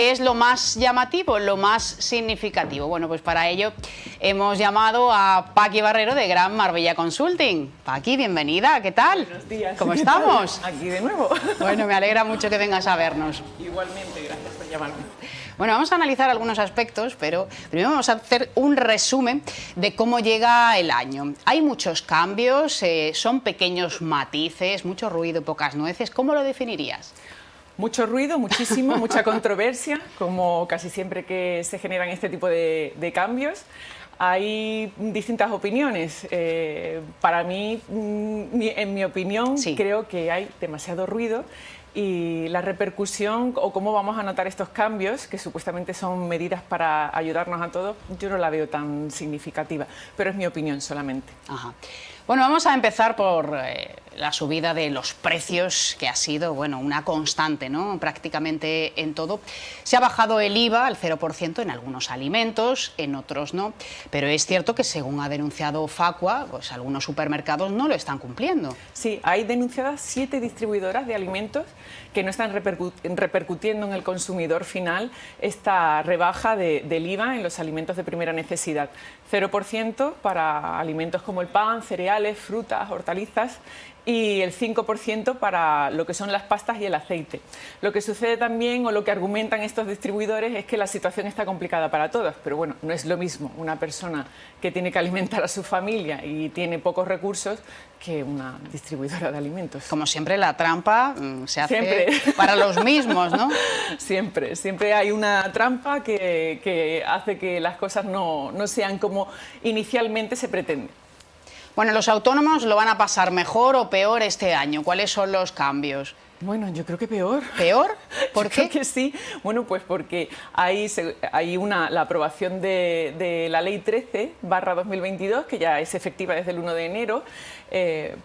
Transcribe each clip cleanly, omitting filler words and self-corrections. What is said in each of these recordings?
¿Qué es lo más llamativo, lo más significativo? Bueno, pues para ello hemos llamado a Paqui Barrero de Gran Marbella Consulting. Paqui, bienvenida, ¿qué tal? Buenos días. ¿Cómo estamos? Aquí de nuevo. Bueno, me alegra mucho que vengas a vernos. Igualmente, gracias por llamarme. Bueno, vamos a analizar algunos aspectos, pero primero vamos a hacer un resumen de cómo llega el año. Hay muchos cambios, son pequeños matices, mucho ruido, pocas nueces. ¿Cómo lo definirías? Mucho ruido, muchísimo, mucha controversia, como casi siempre que se generan este tipo de cambios. Hay distintas opiniones. Para mí, en mi opinión, sí, creo que hay demasiado ruido y la repercusión o cómo vamos a notar estos cambios, que supuestamente son medidas para ayudarnos a todos, yo no la veo tan significativa, pero es mi opinión solamente. Ajá. Bueno, vamos a empezar por la subida de los precios, que ha sido, bueno, una constante, ¿no? Prácticamente en todo. Se ha bajado el IVA al 0% en algunos alimentos, en otros no, pero es cierto que, según ha denunciado Facua, pues algunos supermercados no lo están cumpliendo. Sí, hay denunciadas 7 distribuidoras de alimentos que no están repercutiendo en el consumidor final esta rebaja del IVA en los alimentos de primera necesidad. 0% para alimentos como el pan, cereales, frutas, hortalizas, y el 5% para lo que son las pastas y el aceite. Lo que sucede también, o lo que argumentan estos distribuidores, es que la situación está complicada para todos, pero bueno, no es lo mismo una persona que tiene que alimentar a su familia y tiene pocos recursos que una distribuidora de alimentos. Como siempre, la trampa se hace para los mismos, ¿no? Siempre hay una trampa que hace que las cosas no sean como inicialmente se pretende. Bueno, ¿los autónomos lo van a pasar mejor o peor este año? ¿Cuáles son los cambios? Bueno, yo creo que peor. ¿Peor? ¿Por qué? Creo que sí. Bueno, pues porque hay la aprobación de la Ley 13/2022, que ya es efectiva desde el 1 de enero,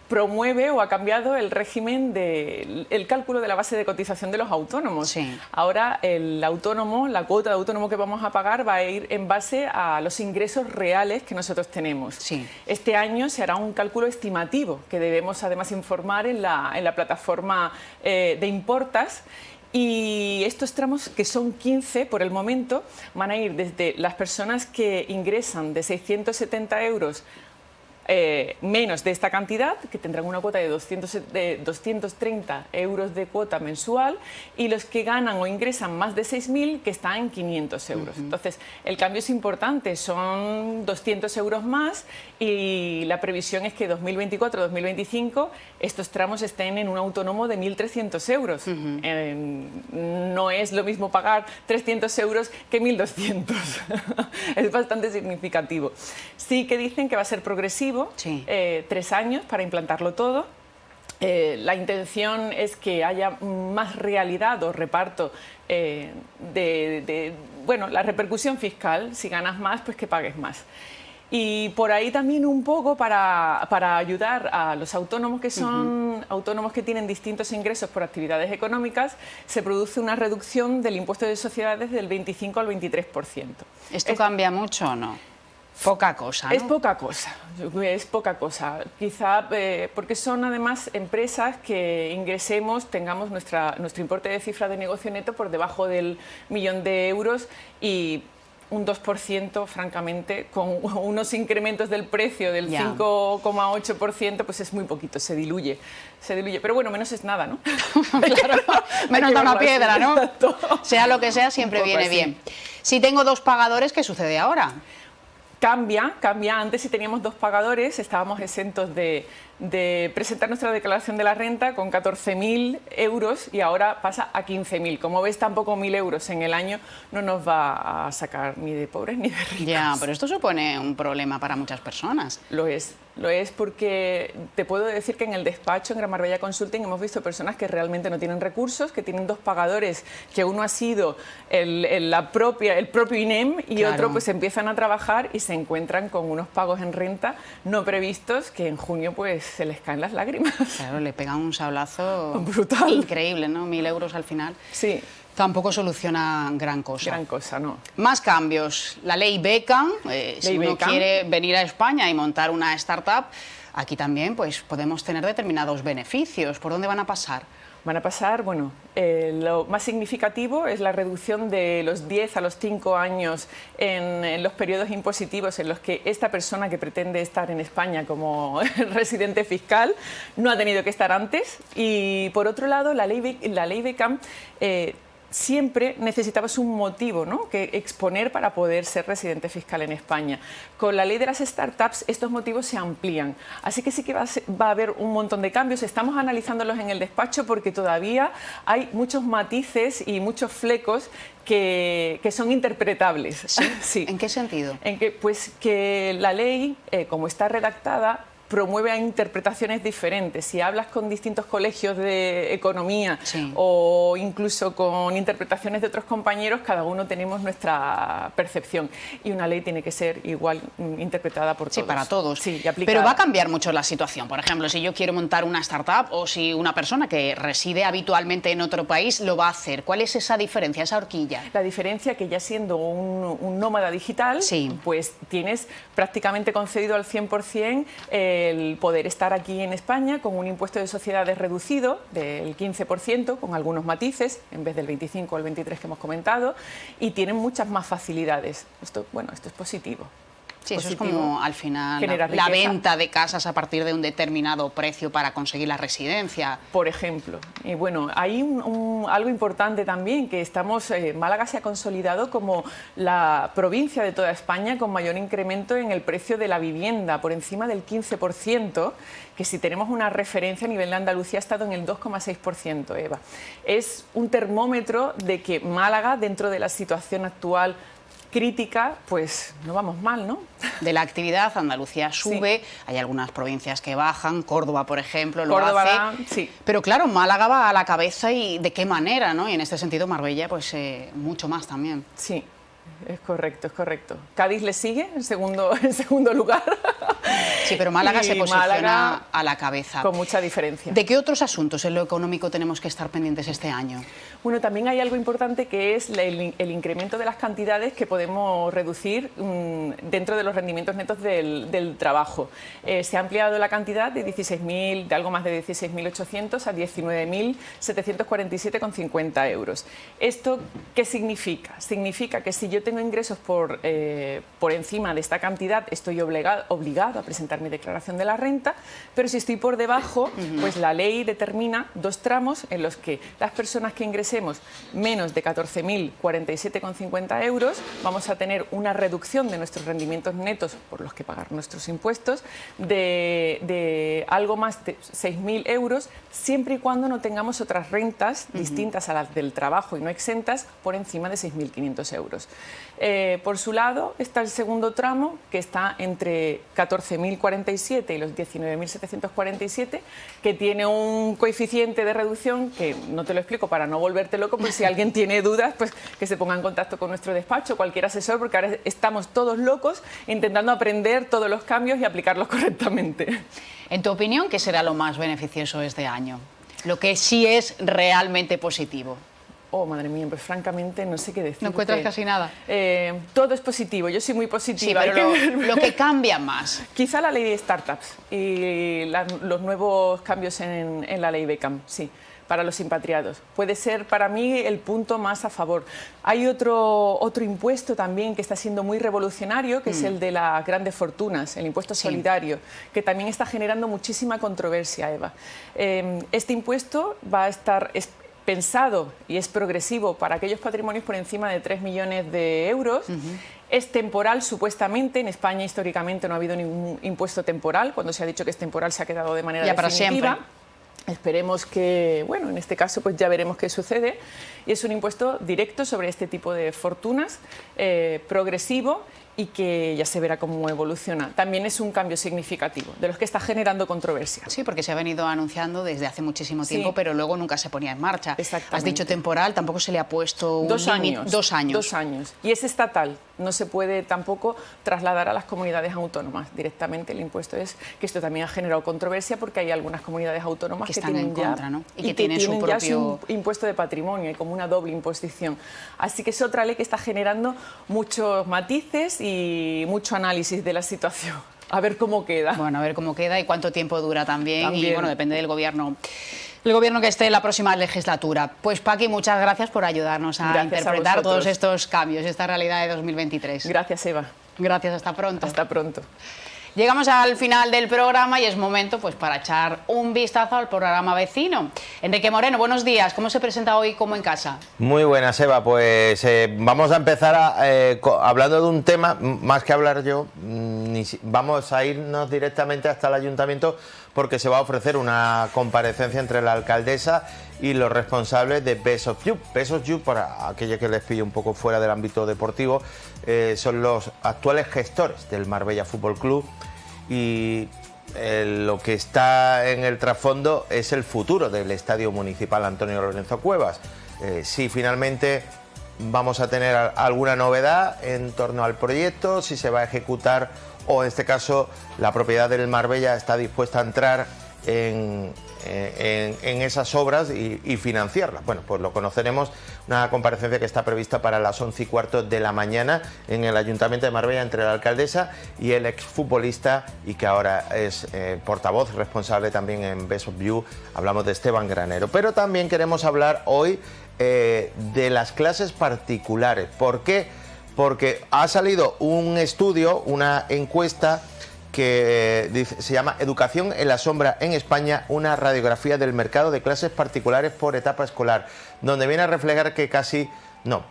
promueve o ha cambiado el régimen del cálculo de la base de cotización de los autónomos. Sí. Ahora el autónomo, la cuota de autónomo que vamos a pagar va a ir en base a los ingresos reales que nosotros tenemos. Sí. Este año se hará un cálculo estimativo que debemos además informar en la plataforma de Importas. Y estos tramos, que son 15 por el momento, van a ir desde las personas que ingresan de 670 euros menos de esta cantidad, que tendrán una cuota de 230 euros de cuota mensual, y los que ganan o ingresan más de 6.000, que están en 500 euros. Entonces, el cambio es importante, son 200 euros más, y la previsión es que 2024-2025 estos tramos estén en un autónomo de 1.300 euros. No es lo mismo pagar 300 euros que 1.200. Es bastante significativo. Sí que dicen que va a ser progresivo. Sí. 3 años para implantarlo todo. La intención es que haya más realidad o reparto bueno, la repercusión fiscal. Si ganas más, pues que pagues más. Y por ahí también un poco para ayudar a los autónomos que son autónomos que tienen distintos ingresos por actividades económicas, se produce una reducción del impuesto de sociedades del 25 al 23%. ¿Esto cambia mucho o no? Poca cosa, ¿no? Es poca cosa, quizá porque son además empresas que ingresemos, tengamos nuestro importe de cifra de negocio neto por debajo del 1.000.000 de euros, y un 2%, francamente, con unos incrementos del precio del 5,8%, pues es muy poquito, se diluye. Pero bueno, menos es nada, ¿no? Claro, menos da una piedra, ¿no? Sea lo que sea, siempre viene bien. Si tengo 2 pagadores, ¿qué sucede ahora? Cambia. Antes, si teníamos 2 pagadores, estábamos exentos de presentar nuestra declaración de la renta con 14.000 euros, y ahora pasa a 15.000. Como ves, tampoco 1.000 euros en el año no nos va a sacar ni de pobres ni de ricos. Ya, pero esto supone un problema para muchas personas. Lo es porque te puedo decir que en el despacho, en Gran Marbella Consulting, hemos visto personas que realmente no tienen recursos, que tienen 2 pagadores, que uno ha sido el propio INEM, y claro, otro pues empiezan a trabajar y se encuentran con unos pagos en renta no previstos que en junio pues se les caen las lágrimas. Claro, le pegan un sablazo brutal, increíble, ¿no? 1.000 euros al final. Sí. Tampoco soluciona gran cosa. Gran cosa, no. Más cambios. La ley Beckham, si uno quiere venir a España y montar una startup, aquí también pues podemos tener determinados beneficios. ¿Por dónde van a pasar? Van a pasar, bueno, lo más significativo es la reducción de los 10 a los 5 años en los periodos impositivos en los que esta persona que pretende estar en España como residente fiscal no ha tenido que estar antes. Y por otro lado, la ley Beckham siempre necesitabas un motivo, ¿no?, que exponer para poder ser residente fiscal en España. Con la ley de las startups estos motivos se amplían, así que sí que va a haber un montón de cambios. Estamos analizándolos en el despacho porque todavía hay muchos matices y muchos flecos que son interpretables. ¿Sí? Sí. ¿En qué sentido? En que, pues, que la ley, como está redactada, promueve a interpretaciones diferentes. Si hablas con distintos colegios de economía, sí, o incluso con interpretaciones de otros compañeros, cada uno tenemos nuestra percepción. Y una ley tiene que ser igual interpretada por todos. Sí, para todos. Sí, y aplicada. Pero va a cambiar mucho la situación. Por ejemplo, si yo quiero montar una startup o si una persona que reside habitualmente en otro país lo va a hacer. ¿Cuál es esa diferencia, esa horquilla? La diferencia que ya siendo un nómada digital, sí, pues tienes prácticamente concedido al 100% el poder estar aquí en España con un impuesto de sociedades reducido del 15%, con algunos matices, en vez del 25 o el 23 que hemos comentado, y tienen muchas más facilidades. Esto es positivo. Sí, eso es como al final la venta de casas a partir de un determinado precio para conseguir la residencia. Por ejemplo. Y bueno, hay algo importante también, que Málaga se ha consolidado como la provincia de toda España con mayor incremento en el precio de la vivienda, por encima del 15%, que si tenemos una referencia a nivel de Andalucía ha estado en el 2,6%, Eva. Es un termómetro de que Málaga, dentro de la situación actual crítica, pues no vamos mal, ¿no? De la actividad, Andalucía sube, sí, hay algunas provincias que bajan, Córdoba, por ejemplo, lo hace. Sí. Pero claro, Málaga va a la cabeza y de qué manera, ¿no? Y en este sentido Marbella, pues mucho más también. Sí. Es correcto, es correcto. Cádiz le sigue en segundo lugar. Sí, pero Málaga se posiciona a la cabeza. Con mucha diferencia. ¿De qué otros asuntos en lo económico tenemos que estar pendientes este año? Bueno, también hay algo importante que es el incremento de las cantidades que podemos reducir dentro de los rendimientos netos del trabajo. Se ha ampliado la cantidad de algo más de 16.800 a 19.747,50 euros. ¿Esto qué significa? Significa que si yo tengo ingresos por encima de esta cantidad, estoy obligado a presentar mi declaración de la renta, pero si estoy por debajo, pues la ley determina dos tramos en los que las personas que ingresemos menos de 14.047,50 euros vamos a tener una reducción de nuestros rendimientos netos por los que pagar nuestros impuestos de algo más de 6.000 euros, siempre y cuando no tengamos otras rentas distintas a las del trabajo y no exentas por encima de 6.500 euros. Por su lado está el segundo tramo, que está entre 14.047 y los 19.747, que tiene un coeficiente de reducción que no te lo explico para no volverte loco, pues si alguien tiene dudas, pues que se ponga en contacto con nuestro despacho, cualquier asesor, porque ahora estamos todos locos intentando aprender todos los cambios y aplicarlos correctamente. En tu opinión, ¿qué será lo más beneficioso este año? Lo que sí es realmente positivo. Oh, madre mía, pues francamente no sé qué decir. ¿No encuentras casi nada? Todo es positivo, yo soy muy positiva. Sí, pero lo que cambia más. Quizá la ley de startups y los nuevos cambios en la ley Beckham, sí, para los impatriados. Puede ser para mí el punto más a favor. Hay otro impuesto también que está siendo muy revolucionario, que es el de las grandes fortunas, el impuesto solidario, que también está generando muchísima controversia, Eva. Este impuesto va a estar pensado y es progresivo para aquellos patrimonios por encima de 3 millones de euros. Es temporal, supuestamente. En España históricamente no ha habido ningún impuesto temporal. Cuando se ha dicho que es temporal se ha quedado de manera definitiva. Para siempre. Esperemos que, bueno, en este caso pues ya veremos qué sucede. Y es un impuesto directo sobre este tipo de fortunas, progresivo, y que ya se verá cómo evoluciona. También es un cambio significativo, de los que está generando controversia. Sí, porque se ha venido anunciando desde hace muchísimo tiempo, pero luego nunca se ponía en marcha. Exactamente. Has dicho temporal, tampoco se le ha puesto un 2 años. 2 años. 2 años. Y es estatal, no se puede tampoco trasladar a las comunidades autónomas directamente. El impuesto es que esto también ha generado controversia porque hay algunas comunidades autónomas que están tienen en contra, ¿no? Y que tienen su propio impuesto de patrimonio y como una doble imposición. Así que es otra ley que está generando muchos matices y mucho análisis de la situación. A ver cómo queda. Bueno, a ver cómo queda y cuánto tiempo dura también. Y bueno, depende del gobierno el gobierno que esté en la próxima legislatura. Pues Paqui, muchas gracias por ayudarnos a interpretar todos estos cambios, esta realidad de 2023. Gracias, Eva. Gracias, hasta pronto. Hasta pronto. Llegamos al final del programa y es momento pues para echar un vistazo al programa vecino. Enrique Moreno, buenos días. ¿Cómo se presenta hoy Como en Casa? Muy buenas, Eva. Pues vamos a empezar hablando de un tema, más que hablar yo, vamos a irnos directamente hasta el ayuntamiento porque se va a ofrecer una comparecencia entre la alcaldesa y los responsables de Best of You. Best of You, para aquellos que les pille un poco fuera del ámbito deportivo, son los actuales gestores del Marbella Fútbol Club y lo que está en el trasfondo es el futuro del Estadio Municipal Antonio Lorenzo Cuevas. Si finalmente vamos a tener alguna novedad en torno al proyecto, si se va a ejecutar o en este caso la propiedad del Marbella está dispuesta a entrar en esas obras y financiarlas. Bueno, pues lo conoceremos, una comparecencia que está prevista para las 11:15 de la mañana en el Ayuntamiento de Marbella entre la alcaldesa y el exfutbolista y que ahora es portavoz responsable también en Best of You. Hablamos de Esteban Granero, pero también queremos hablar hoy de las clases particulares. ¿Por qué? Porque ha salido un estudio, una encuesta que se llama Educación en la sombra en España, una radiografía del mercado de clases particulares por etapa escolar, donde viene a reflejar que casi no,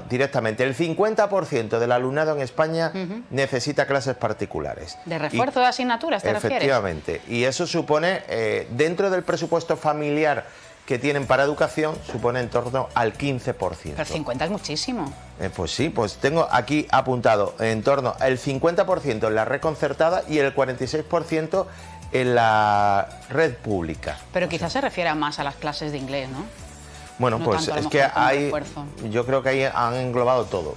directamente el 50% del alumnado en España necesita clases particulares. ¿De refuerzo de asignaturas te refieres? Efectivamente, y eso supone, dentro del presupuesto familiar que tienen para educación, supone en torno al 15%. Pero 50 es muchísimo. Pues sí, pues tengo aquí apuntado en torno al 50% en la red concertada y el 46% en la red pública. Pero quizás se refiera más a las clases de inglés, ¿no? Bueno, no pues tanto, es que hay, refuerzo. yo creo que ahí han englobado todo.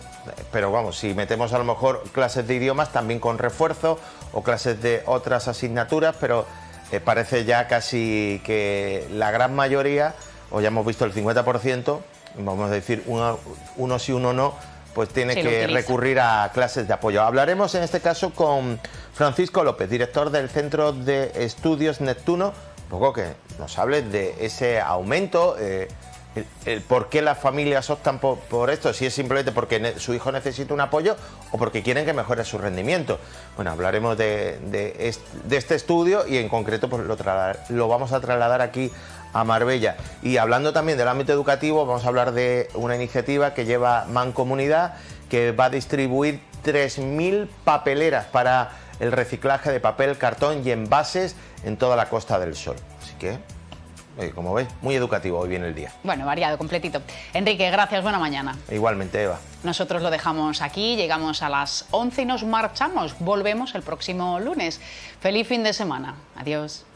Pero vamos, si metemos a lo mejor clases de idiomas también con refuerzo o clases de otras asignaturas, pero parece ya casi que la gran mayoría, o ya hemos visto el 50%, vamos a decir uno sí, uno no, pues tiene que recurrir a clases de apoyo. Hablaremos en este caso con Francisco López, director del Centro de Estudios Neptuno, un poco que nos hable de ese aumento, el por qué las familias optan por esto, si es simplemente porque su hijo necesita un apoyo o porque quieren que mejore su rendimiento. Bueno, hablaremos de este estudio y en concreto pues lo vamos a trasladar aquí a Marbella. Y hablando también del ámbito educativo, vamos a hablar de una iniciativa que lleva Mancomunidad, que va a distribuir 3.000 papeleras para el reciclaje de papel, cartón y envases en toda la Costa del Sol. Así que, como veis, muy educativo hoy viene el día. Bueno, variado, completito. Enrique, gracias, buena mañana. Igualmente, Eva. Nosotros lo dejamos aquí, llegamos a las 11 y nos marchamos. Volvemos el próximo lunes. Feliz fin de semana. Adiós.